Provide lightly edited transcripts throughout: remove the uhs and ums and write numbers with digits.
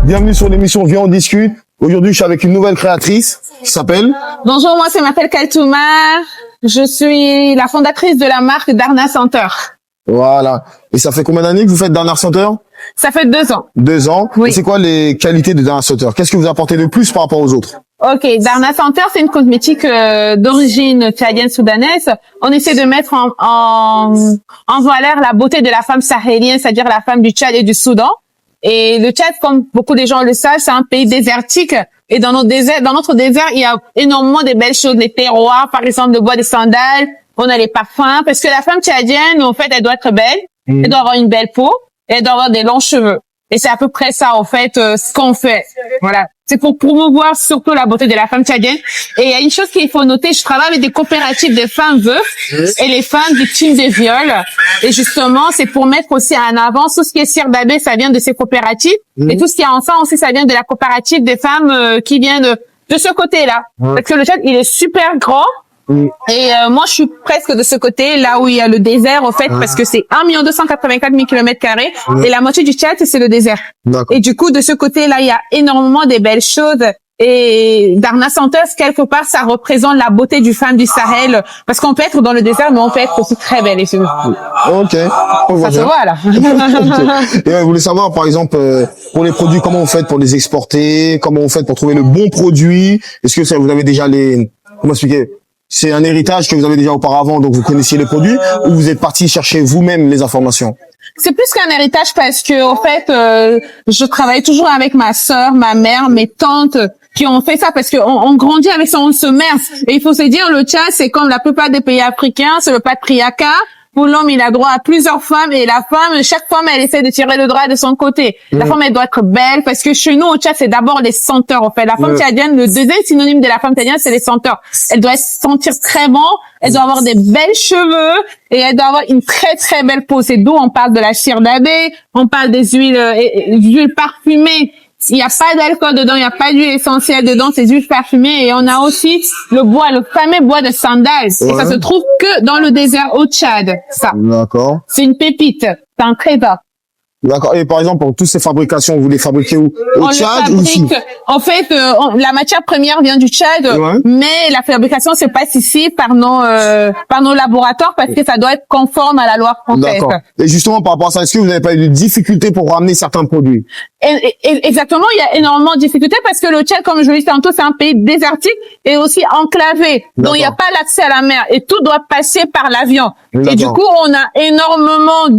Bienvenue sur l'émission Viens on discute. Aujourd'hui, je suis avec une nouvelle créatrice qui s'appelle... Bonjour, moi je m'appelle Kaltouma. Je suis la fondatrice de la marque Darna Center. Voilà. Et ça fait combien d'années que vous faites Darna Center? Ça fait 2 ans. 2 ans. Oui. Et c'est quoi les qualités de Darna Center? Qu'est-ce que vous apportez de plus par rapport aux autres? Ok, Darna Center, c'est une cosmétique d'origine tchadienne soudanaise. On essaie de mettre en valeur la beauté de la femme sahélienne, c'est-à-dire la femme du Tchad et du Soudan. Et le Tchad, comme beaucoup de gens le savent, c'est un pays désertique. Et dans notre désert, il y a énormément de belles choses, les terroirs, par exemple, le bois de sandales. On a les parfums, parce que la femme tchadienne, en fait, elle doit être belle, elle doit avoir une belle peau, et elle doit avoir des longs cheveux. Et c'est à peu près ça, en fait, ce qu'on fait. Voilà. C'est pour promouvoir surtout la beauté de la femme tchadienne. Et il y a une chose qu'il faut noter, je travaille avec des coopératives de femmes veuves et les femmes victimes de viols. Et justement, c'est pour mettre aussi en avant tout ce qui est cire d'abeille, ça vient de ces coopératives. Et tout ce qui est enfant aussi, ça vient de la coopérative des femmes qui vient de ce côté-là. Parce que le Tchad, il est super grand. Et moi, je suis presque de ce côté, là où il y a le désert, en fait, parce que c'est 1 284 000 km², et la moitié du Tchad, c'est le désert. Et du coup, de ce côté-là, il y a énormément de belles choses. Et Darna Center, quelque part, ça représente la beauté du femme du Sahel, parce qu'on peut être dans le désert, mais on peut être aussi très belle. Et Ok. On voit ça se voit, là. Okay. Et je voulais savoir, par exemple, pour les produits, comment vous faites pour les exporter? Comment vous faites pour trouver le bon produit? Est-ce que ça, vous avez déjà comment expliquer? C'est un héritage que vous avez déjà auparavant, donc vous connaissiez les produits, ou vous êtes parti chercher vous-même les informations? C'est plus qu'un héritage parce que, en fait, je travaille toujours avec ma sœur, ma mère, mes tantes qui ont fait ça parce qu'on grandit avec ça, on se merce. Et il faut se dire, le Tchad, c'est comme la plupart des pays africains, c'est le patriarcat. Pour l'homme, il a droit à plusieurs femmes et la femme, chaque femme, elle essaie de tirer le droit de son côté. La femme, elle doit être belle parce que chez nous, au Tchad, c'est d'abord les senteurs, en fait. La femme tchadienne, le deuxième synonyme de la femme tchadienne, c'est les senteurs. Elle doit se sentir très bon, elle doit avoir des belles cheveux et elle doit avoir une très, très belle peau. C'est d'où on parle de la cire d'abeille, on parle des huiles parfumées. Il n'y a pas d'alcool dedans, il n'y a pas d'huile essentielle dedans, c'est huiles parfumées. Et on a aussi le bois, le fameux bois de sandales. Et ça se trouve que dans le désert au Tchad, ça. D'accord. C'est une pépite, c'est un trésor. D'accord. Et par exemple, pour toutes ces fabrications, vous les fabriquez où? Au Tchad ou ici? En fait, la matière première vient du Tchad, mais la fabrication se passe ici par nos laboratoires parce que ça doit être conforme à la loi française. D'accord. Et justement, par rapport à ça, est-ce que vous n'avez pas eu de difficultés pour ramener certains produits? Exactement, il y a énormément de difficultés parce que le Tchad, comme je le dis tantôt, c'est un pays désertique et aussi enclavé. Donc, il n'y a pas l'accès à la mer et tout doit passer par l'avion. Et du coup, on a énormément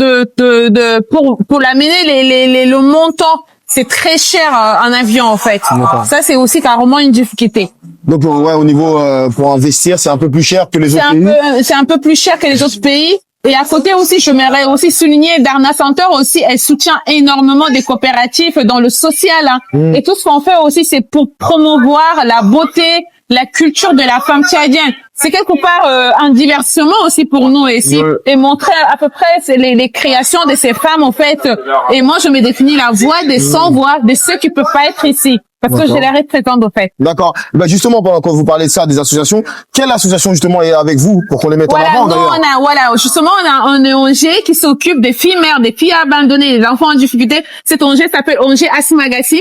pour l'amener, le montant, c'est très cher en avion, en fait. Ça, c'est aussi carrément une difficulté. Donc, ouais, au niveau, pour investir, c'est un peu plus cher que les autres pays? C'est un peu plus cher que les autres pays. Et à côté aussi, je m'aimerais aussi souligner, Darna Center aussi, elle soutient énormément des coopératives dans le social. Et tout ce qu'on fait aussi, c'est pour promouvoir la beauté, la culture de la femme tchadienne. C'est quelque part un divertissement aussi pour nous ici et montrer à peu près les créations de ces femmes en fait. Et moi, je me définis la voix des sans-voix, de ceux qui peuvent pas être ici. Parce que je les représente, en fait. D'accord. Ben justement, pendant que vous parlez de ça, des associations, quelle association, justement, est avec vous pour qu'on les mette en avant, d'ailleurs? Justement, on a un ONG qui s'occupe des filles mères, des filles abandonnées, des enfants en difficulté. Cet ONG s'appelle ONG Asmagasim.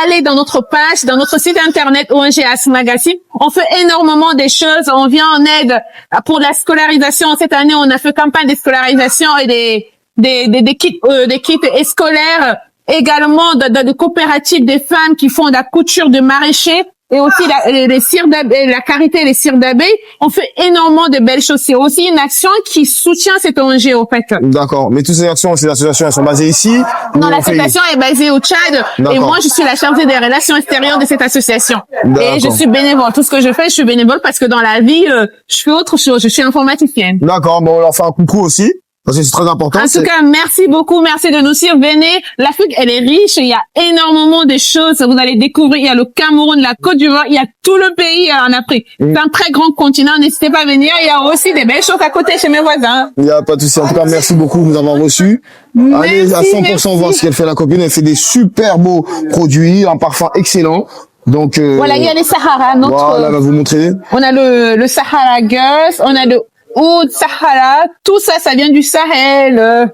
Allez dans notre page, dans notre site internet ONG Asmagasim. On fait énormément des choses. On vient en aide pour la scolarisation. Cette année, on a fait campagne de scolarisation et des kits scolaires. Également de coopératives des femmes qui font de la couture de maraîchers et aussi les cires d'abeille, la carité et les cires d'abeille. On fait énormément de belles choses. C'est aussi une action qui soutient cette ONG, au fait. D'accord. Mais toutes ces actions, ces associations, elles sont basées ici? Non, l'association est basée au Tchad. Et moi, je suis la chargée des relations extérieures de cette association. Et je suis bénévole. Tout ce que je fais, je suis bénévole parce que dans la vie, je fais autre chose. Je suis informaticienne. D'accord. Bon, on leur fait un coucou aussi. Parce que c'est très important. En tout cas, merci beaucoup, merci de nous suivre. Venez, l'Afrique, elle est riche, il y a énormément de choses. Vous allez découvrir, il y a le Cameroun, la Côte d'Ivoire, il y a tout le pays en Afrique. C'est un très grand continent, n'hésitez pas à venir. Il y a aussi des belles choses à côté chez mes voisins. Il n'y a pas de souci. En tout cas, merci beaucoup de nous avoir reçus. Allez à 100% voir ce qu'elle fait, la copine. Elle fait des super beaux produits, un parfum excellent. Donc, voilà, il y a les Sahara. Voilà, va vous montrer. On a le Sahara Girls, on a le Oud, Sahara, tout ça, ça vient du Sahel.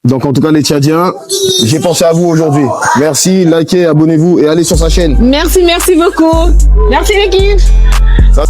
Donc en tout cas les Tchadiens, j'ai pensé à vous aujourd'hui. Merci, likez, abonnez-vous et allez sur sa chaîne. Merci beaucoup. Merci l'équipe. Ça-